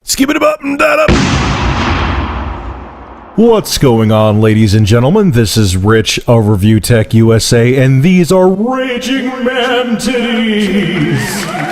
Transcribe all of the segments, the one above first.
Skip it up and that up. What's going on, ladies and gentlemen? This is Rich of Review Tech USA, and these are Raging Man Titties.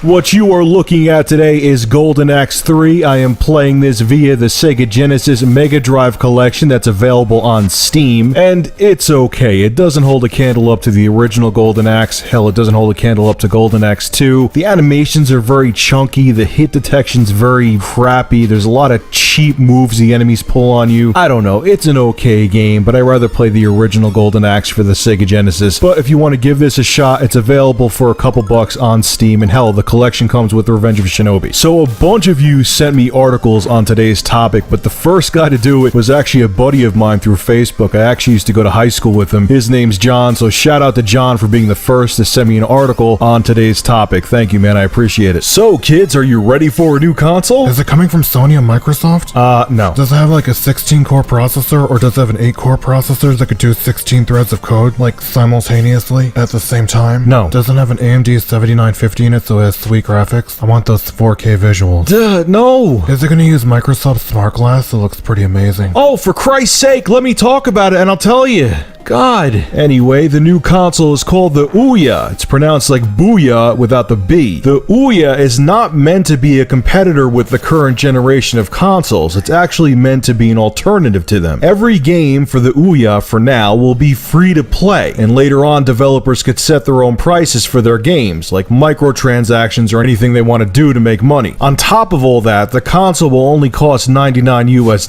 What you are looking at today is Golden Axe 3. I am playing this via the Sega Genesis Mega Drive collection that's available on Steam, and it's okay. It doesn't hold a candle up to the original Golden Axe. Hell, it doesn't hold a candle up to Golden Axe 2. The animations are very chunky, the hit detection's very crappy, there's a lot of cheap moves the enemies pull on you. I don't know, it's an okay game, but I'd rather play the original Golden Axe for the Sega Genesis. But if you want to give this a shot, it's available for a couple bucks on Steam, and hell, the collection comes with the Revenge of Shinobi. So a bunch of you sent me articles on today's topic, but the first guy to do it was actually a buddy of mine through Facebook. I actually used to go to high school with him. His name's John, so shout out to John for being the first to send me an article on today's topic. Thank you, man, I appreciate it. So kids, are you ready for a new console? Is it coming from Sony and Microsoft? No. Does it have like a 16-core processor, or does it have an 8-core processor that could do 16 threads of code, like simultaneously at the same time? No. Does it have an AMD 7950 in it so it has sweet graphics? I want those 4K visuals. Duh, no. Is it going to use Microsoft Smart Glass? It looks pretty amazing. Oh, for Christ's sake, let me talk about it and I'll tell you. God. Anyway, the new console is called the Ouya. It's pronounced like Booyah without the B. The Ouya is not meant to be a competitor with the current generation of consoles. It's actually meant to be an alternative to them. Every game for the Ouya, for now, will be free to play, and later on developers could set their own prices for their games, like microtransactions or anything they want to do to make money. On top of all that, the console will only cost $99 US.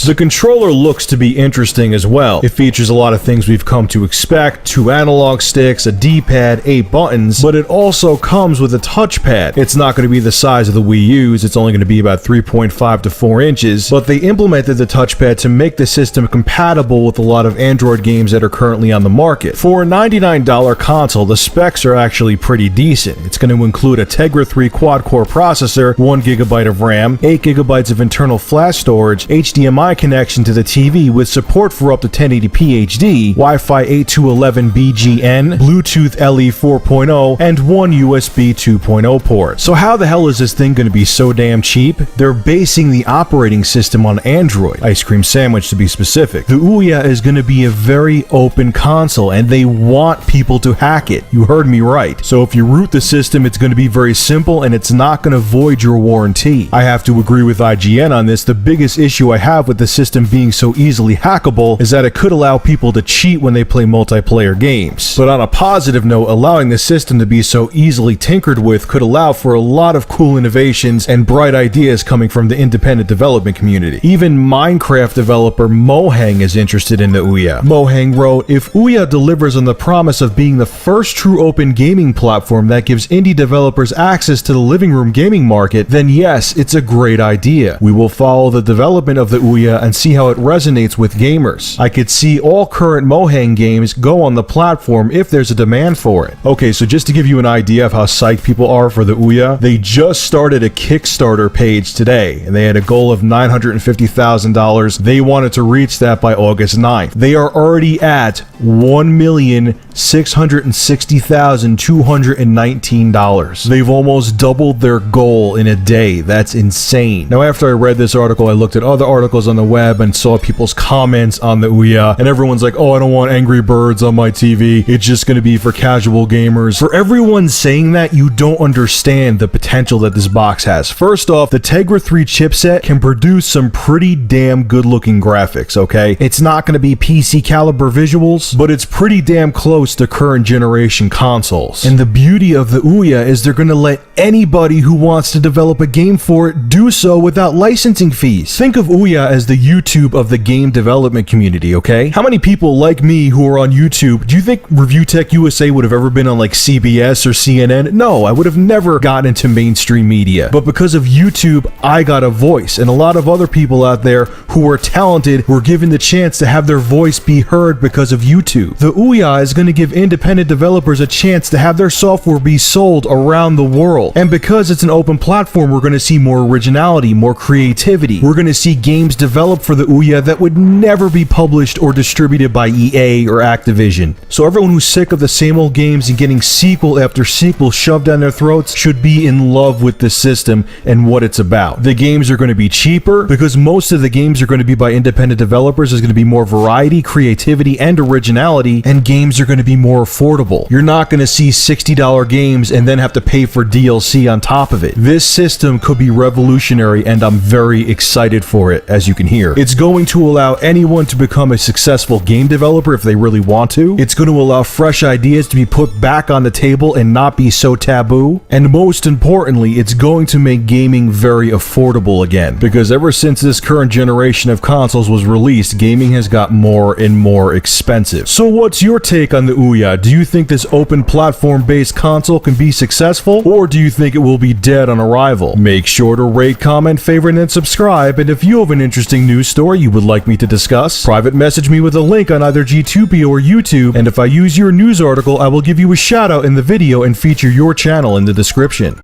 The controller looks to be interesting as well. It features a lot of things we've come to expect: 2 analog sticks, a D-pad, 8 buttons, but it also comes with a touchpad. It's not going to be the size of the Wii U's, it's only going to be about 3.5 to 4 inches, but they implemented the touchpad to make the system compatible with a lot of Android games that are currently on the market. For a $99 console, the specs are actually pretty decent. It's going to include a Tegra 3 quad-core processor, 1GB of RAM, 8GB of internal flash storage, HDMI connection to the TV with support for up to 1080p HD, Wi-Fi 802.11bgn, Bluetooth LE 4.0, and 1 USB 2.0 port. So how the hell is this thing going to be so damn cheap? They're basing the operating system on Android, Ice Cream Sandwich to be specific. The Ouya is going to be a very open console, and they want people to hack it. You heard me right. So if you root the system, it's going to be very simple, and it's not going to void your warranty. I have to agree with IGN on this. The biggest issue I have with the system being so easily hackable is that it could allow people to cheat when they play multiplayer games. But on a positive note, allowing the system to be so easily tinkered with could allow for a lot of cool innovations and bright ideas coming from the independent development community. Even Minecraft developer Mohang is interested in the Ouya. Mohang wrote, "If Ouya delivers on the promise of being the first true open gaming platform that gives indie developers access to the living room gaming market, then yes, it's a great idea. We will follow the development of the Ouya and see how it resonates with gamers. I could see all current Mohang games go on the platform if there's a demand for it." Okay, so just to give you an idea of how psyched people are for the Ouya, they just started a Kickstarter page today, and they had a goal of $950,000. They wanted to reach that by August 9th. They are already at $1,660,219. They've almost doubled their goal in a day. That's insane. Now, after I read this article, I looked at other articles on the web and saw people's comments on the Ouya, and everyone's like, "Oh, I don't want Angry Birds on my TV. It's just going to be for casual gamers." For everyone saying that, you don't understand the potential that this box has. First off, the Tegra 3 chipset can produce some pretty damn good looking graphics, okay? It's not going to be PC caliber visuals, but it's pretty damn close to current generation consoles. And the beauty of the Ouya is they're going to let anybody who wants to develop a game for it do so without licensing fees. Think of Ouya as the YouTube of the game development community, okay? How many people like me who are on YouTube, do you think Review Tech USA would have ever been on like CBS or CNN? No, I would have never gotten into mainstream media. But because of YouTube, I got a voice, and a lot of other people out there who are talented were given the chance to have their voice be heard because of YouTube. The Ouya is going to give independent developers a chance to have their software be sold around the world. And because it's an open platform, we're going to see more originality, more creativity. We're going to see games developed for the Ouya that would never be published or distributed by by EA or Activision. So everyone who's sick of the same old games and getting sequel after sequel shoved down their throats should be in love with the system and what it's about. The games are going to be cheaper because most of the games are going to be by independent developers. There's going to be more variety, creativity, and originality, and games are going to be more affordable. You're not going to see $60 games and then have to pay for DLC on top of it. This system could be revolutionary, and I'm very excited for it, as you can hear. It's going to allow anyone to become a successful game developer if they really want to. It's going to allow fresh ideas to be put back on the table and not be so taboo. And most importantly, it's going to make gaming very affordable again, because ever since this current generation of consoles was released, gaming has got more and more expensive. So what's your take on the Ouya? Do you think this open platform-based console can be successful, or do you think it will be dead on arrival? Make sure to rate, comment, favorite, and subscribe, and if you have an interesting news story you would like me to discuss, private message me with a link on either G2P or YouTube, and if I use your news article, I will give you a shout out in the video and feature your channel in the description.